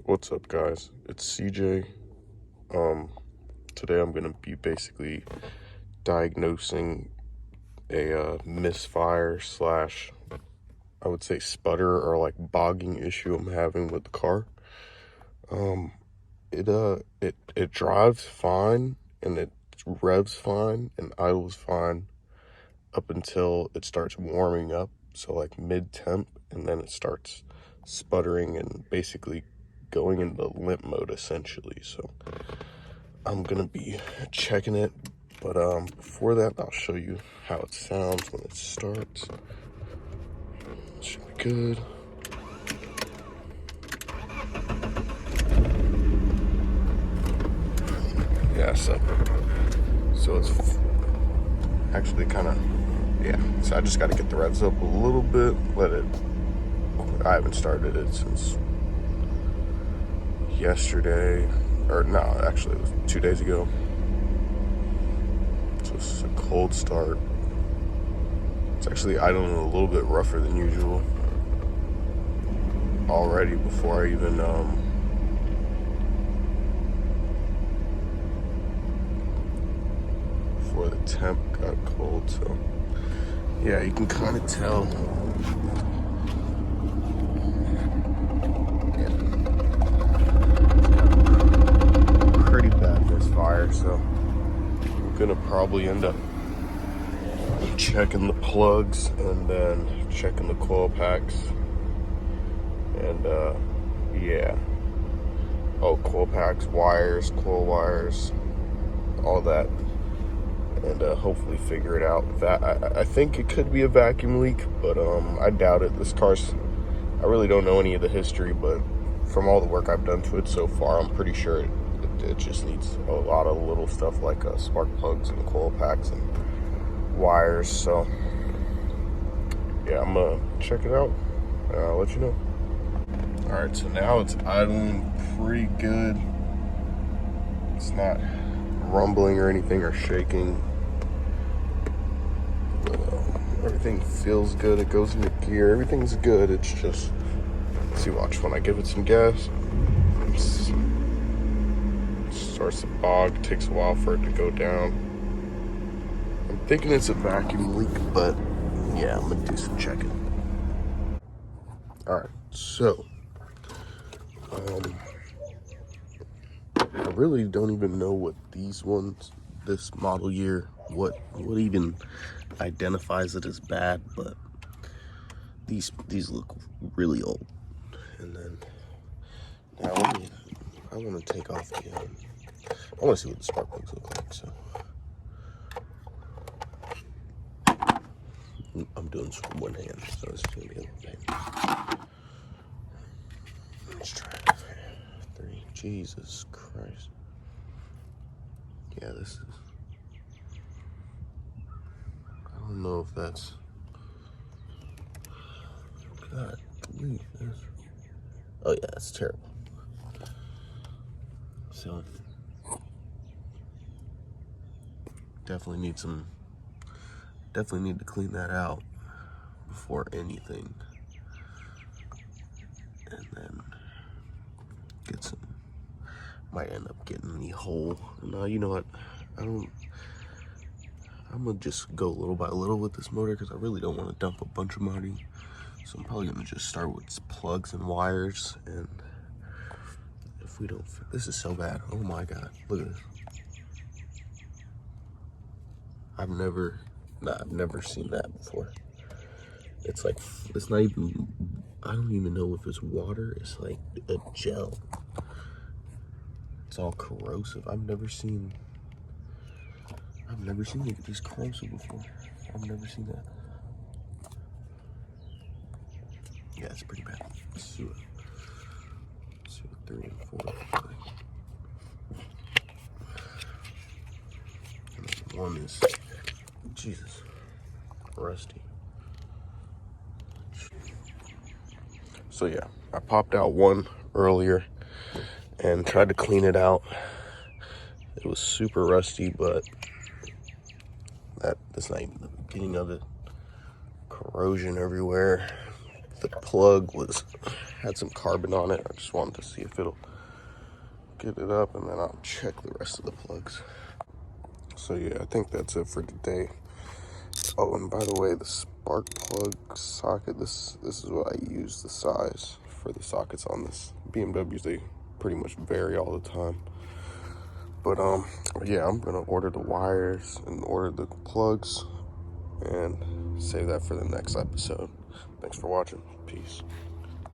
What's up, guys? It's CJ. Today I'm gonna be basically diagnosing a misfire slash, I would say, sputter or like bogging issue I'm having with the car. It drives fine and it revs fine and idles fine up until it starts warming up. So like mid-temp, and then it starts sputtering and basically going into limp mode essentially. So I'm gonna be checking it, but before that I'll show you how it sounds when it starts. It should be good. Yeah, so it's actually kind of, yeah, so I just got to get the revs up a little bit, I haven't started it since yesterday, or no, actually it was 2 days ago. So it's a cold start. It's actually idling a little bit rougher than usual already before I even before the temp got cold. So yeah, you can kind of tell. Pretty bad misfire, so I'm gonna probably end up checking the plugs and then checking the coil packs, and yeah, coil packs, wires, coil wires, all that, and hopefully figure it out. That I think it could be a vacuum leak, but I doubt it. This car's, I really don't know any of the history, but from all the work I've done to it so far, I'm pretty sure it just needs a lot of little stuff like spark plugs and coil packs and wires. So yeah, I'm gonna check it out and I'll let you know. All right, so now it's idling pretty good. It's not rumbling or anything or shaking, but everything feels good. It goes into gear, everything's good. It's just, see, watch, when I give it some gas, it starts to bog. It takes a while for it to go down. I'm thinking it's a vacuum leak, but yeah, I'm gonna do some checking. All right, so I really don't even know what these ones, this model year, what even identifies it as bad, but these look really old. And then now I want to take off the I want to see what the spark plugs look like. So I'm doing this with one hand, so this is gonna be a little pain. Let's try it. 3. Jesus Christ. Yeah, this is, I don't know if that's, God, please, oh yeah, that's terrible. So definitely need to clean that out before anything, and then get some, might end up getting the whole, no, you know what, I'm gonna just go little by little with this motor because I really don't want to dump a bunch of money. So I'm probably gonna just start with plugs and wires, and if we don't, this is so bad. Oh my God, look at this. I've never seen that before. It's like, it's not even, I don't even know if it's water. It's like a gel. It's all corrosive. I've never seen these corrosive before. I've never seen that. Yeah, it's pretty bad. Let's see what 3 and 4. And then 1 is, Jesus, rusty. So yeah, I popped out 1 earlier and tried to clean it out. It was super rusty, but that's not even the beginning of it. Corrosion everywhere. the plug had some carbon on it. I just wanted to see if it'll get it up, and then I'll check the rest of the plugs. So yeah, I think that's it for today. Oh, and by the way, the spark plug socket, this is what I use, the size for the sockets on this. BMWs, they pretty much vary all the time. But yeah, I'm gonna order the wires and order the plugs and save that for the next episode. Thanks for watching. Peace.